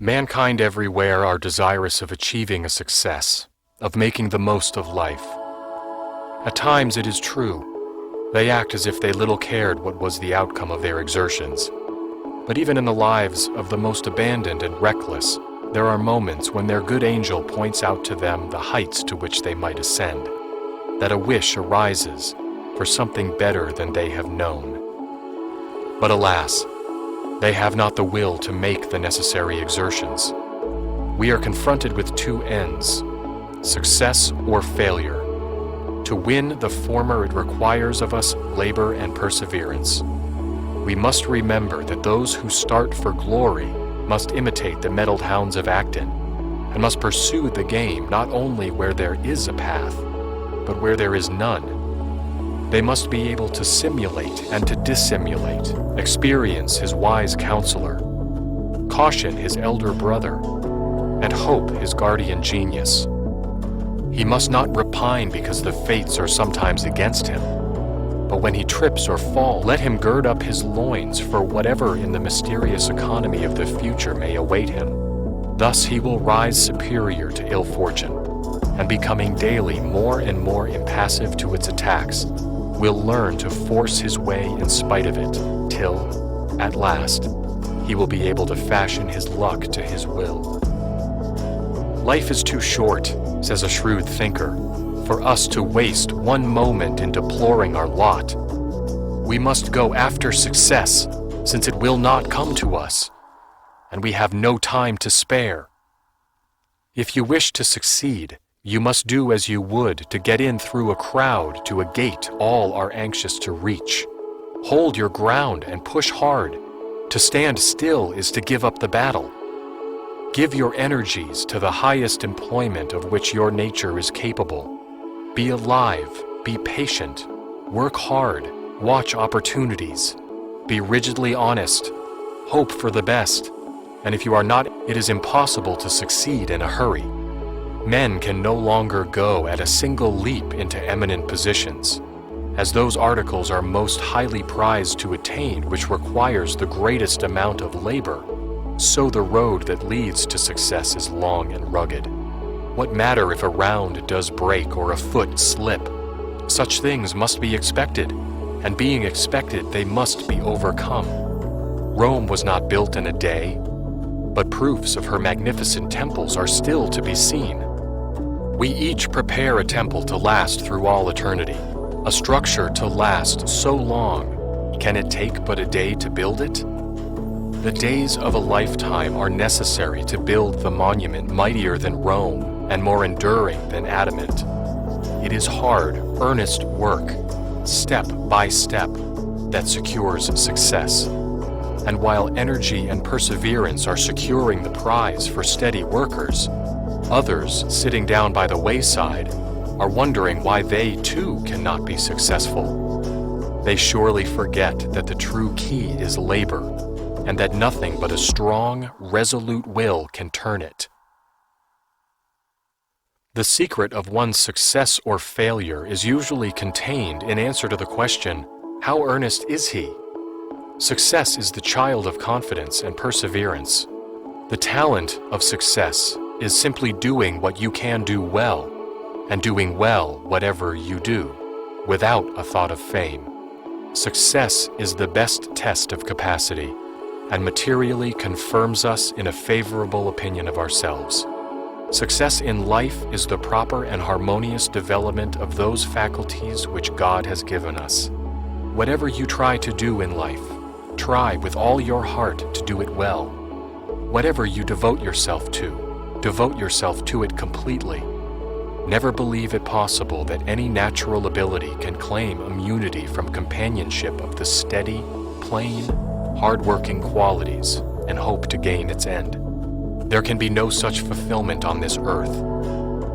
Mankind everywhere are desirous of achieving a success, of making the most of life. At times it is true, they act as if they little cared what was the outcome of their exertions. But even in the lives of the most abandoned and reckless, there are moments when their good angel points out to them the heights to which they might ascend, that a wish arises for something better than they have known. But alas, they have not the will to make the necessary exertions. We are confronted with two ends, success or failure. To win the former, it requires of us labor and perseverance. We must remember that those who start for glory must imitate the mettled hounds of Acton, and must pursue the game not only where there is a path, but where there is none. They must be able to simulate and to dissimulate, experience his wise counselor, caution his elder brother, and hope his guardian genius. He must not repine because the fates are sometimes against him, but when he trips or falls, let him gird up his loins for whatever in the mysterious economy of the future may await him. Thus he will rise superior to ill fortune, and becoming daily more and more impassive to its attacks, will learn to force his way in spite of it, till, at last, he will be able to fashion his luck to his will. Life is too short, says a shrewd thinker, for us to waste one moment in deploring our lot. We must go after success, since it will not come to us, and we have no time to spare. If you wish to succeed, you must do as you would to get in through a crowd to a gate all are anxious to reach. Hold your ground and push hard. To stand still is to give up the battle. Give your energies to the highest employment of which your nature is capable. Be alive, be patient, work hard, watch opportunities. Be rigidly honest, hope for the best, and if you are not, it is impossible to succeed in a hurry. Men can no longer go at a single leap into eminent positions, as those articles are most highly prized to attain which requires the greatest amount of labor. So the road that leads to success is long and rugged. What matter if a round does break or a foot slip? Such things must be expected, and being expected, they must be overcome. Rome was not built in a day, but proofs of her magnificent temples are still to be seen. We each prepare a temple to last through all eternity, a structure to last so long. Can it take but a day to build it? The days of a lifetime are necessary to build the monument mightier than Rome and more enduring than adamant. It is hard, earnest work, step by step, that secures success. And while energy and perseverance are securing the prize for steady workers, others, sitting down by the wayside, are wondering why they too cannot be successful. They surely forget that the true key is labor, and that nothing but a strong, resolute will can turn it. The secret of one's success or failure is usually contained in answer to the question, how earnest is he? Success is the child of confidence and perseverance. The talent of success is simply doing what you can do well, and doing well whatever you do, without a thought of fame. Success is the best test of capacity, and materially confirms us in a favorable opinion of ourselves. Success in life is the proper and harmonious development of those faculties which God has given us. Whatever you try to do in life, try with all your heart to do it well. Whatever you devote yourself to it completely. Never believe it possible that any natural ability can claim immunity from companionship of the steady, plain, hard-working qualities and hope to gain its end. There can be no such fulfillment on this earth.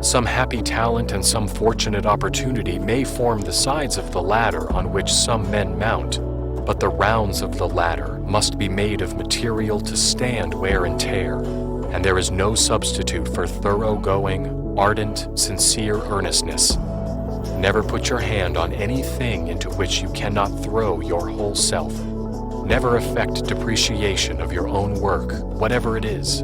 Some happy talent and some fortunate opportunity may form the sides of the ladder on which some men mount, but the rounds of the ladder must be made of material to stand wear and tear, and there is no substitute for thoroughgoing, ardent, sincere earnestness. Never put your hand on anything into which you cannot throw your whole self. Never affect depreciation of your own work, whatever it is.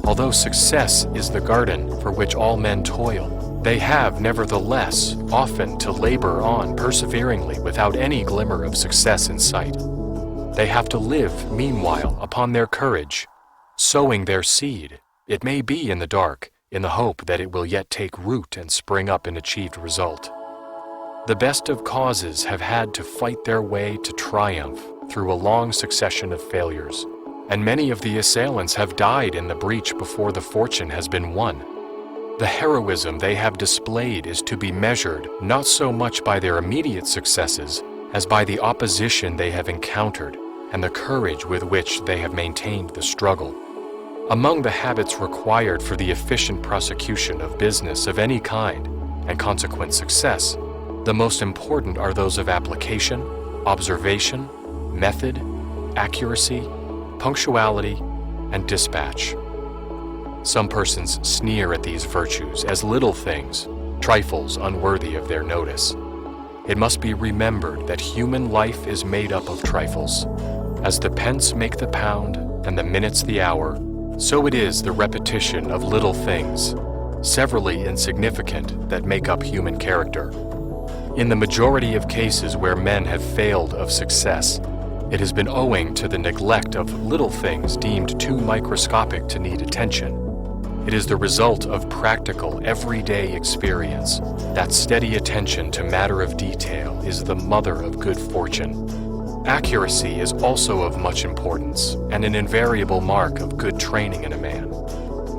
Although success is the garden for which all men toil, they have, nevertheless, often to labor on perseveringly without any glimmer of success in sight. They have to live, meanwhile, upon their courage, sowing their seed, it may be in the dark, in the hope that it will yet take root and spring up in achieved result. The best of causes have had to fight their way to triumph through a long succession of failures, and many of the assailants have died in the breach before the fortune has been won. The heroism they have displayed is to be measured not so much by their immediate successes as by the opposition they have encountered and the courage with which they have maintained the struggle. Among the habits required for the efficient prosecution of business of any kind and consequent success, the most important are those of application, observation, method, accuracy, punctuality, and dispatch. Some persons sneer at these virtues as little things, trifles unworthy of their notice. It must be remembered that human life is made up of trifles. As the pence make the pound and the minutes the hour, so it is the repetition of little things, severally insignificant, that make up human character. In the majority of cases where men have failed of success, it has been owing to the neglect of little things deemed too microscopic to need attention. It is the result of practical, everyday experience. That steady attention to matter of detail is the mother of good fortune. Accuracy is also of much importance and an invariable mark of good training in a man.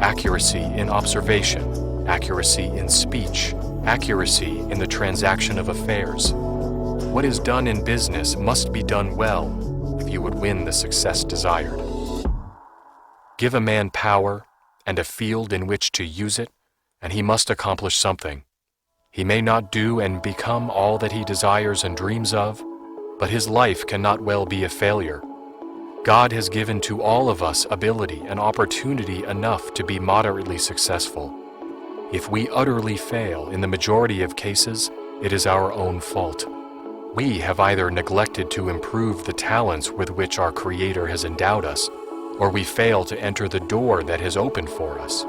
Accuracy in observation, accuracy in speech, accuracy in the transaction of affairs. What is done in business must be done well if you would win the success desired. Give a man power and a field in which to use it, and he must accomplish something. He may not do and become all that he desires and dreams of, but his life cannot well be a failure. God has given to all of us ability and opportunity enough to be moderately successful. If we utterly fail in the majority of cases, it is our own fault. We have either neglected to improve the talents with which our Creator has endowed us, or we fail to enter the door that has opened for us.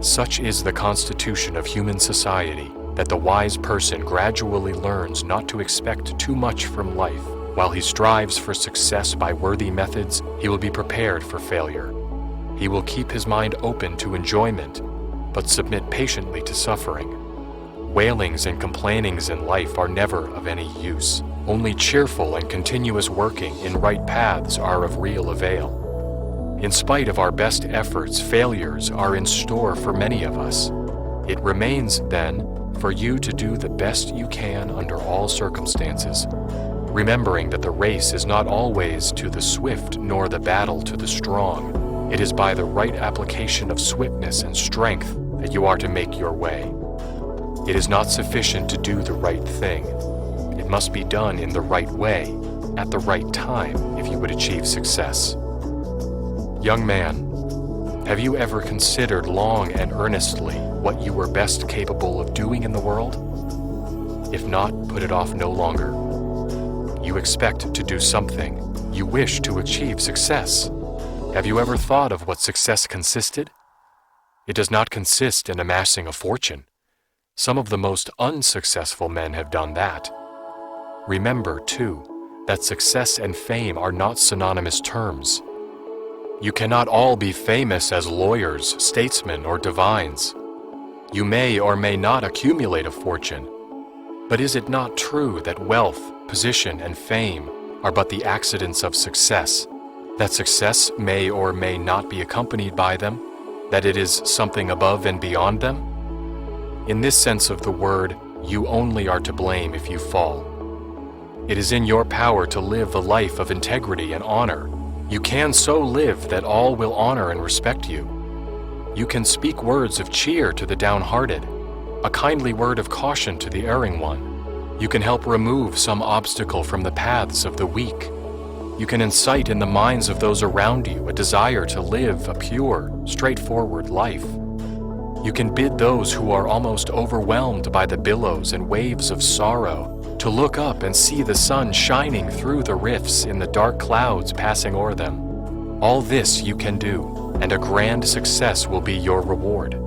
Such is the constitution of human society, that the wise person gradually learns not to expect too much from life. While he strives for success by worthy methods, he will be prepared for failure. He will keep his mind open to enjoyment, but submit patiently to suffering. Wailings and complainings in life are never of any use. Only cheerful and continuous working in right paths are of real avail. In spite of our best efforts, failures are in store for many of us. It remains, then, for you to do the best you can under all circumstances, remembering that the race is not always to the swift nor the battle to the strong. It is by the right application of swiftness and strength that you are to make your way. It is not sufficient to do the right thing. It must be done in the right way, at the right time, if you would achieve success. Young man, have you ever considered long and earnestly what you were best capable of doing in the world? If not, put it off no longer. You expect to do something. You wish to achieve success. Have you ever thought of what success consisted? It does not consist in amassing a fortune. Some of the most unsuccessful men have done that. Remember, too, that success and fame are not synonymous terms. You cannot all be famous as lawyers, statesmen, or divines. You may or may not accumulate a fortune. But is it not true that wealth, position, and fame are but the accidents of success, that success may or may not be accompanied by them, that it is something above and beyond them? In this sense of the word, you only are to blame if you fall. It is in your power to live a life of integrity and honor. You can so live that all will honor and respect you. You can speak words of cheer to the downhearted, a kindly word of caution to the erring one. You can help remove some obstacle from the paths of the weak. You can incite in the minds of those around you a desire to live a pure, straightforward life. You can bid those who are almost overwhelmed by the billows and waves of sorrow to look up and see the sun shining through the rifts in the dark clouds passing o'er them. All this you can do. and a grand success will be your reward.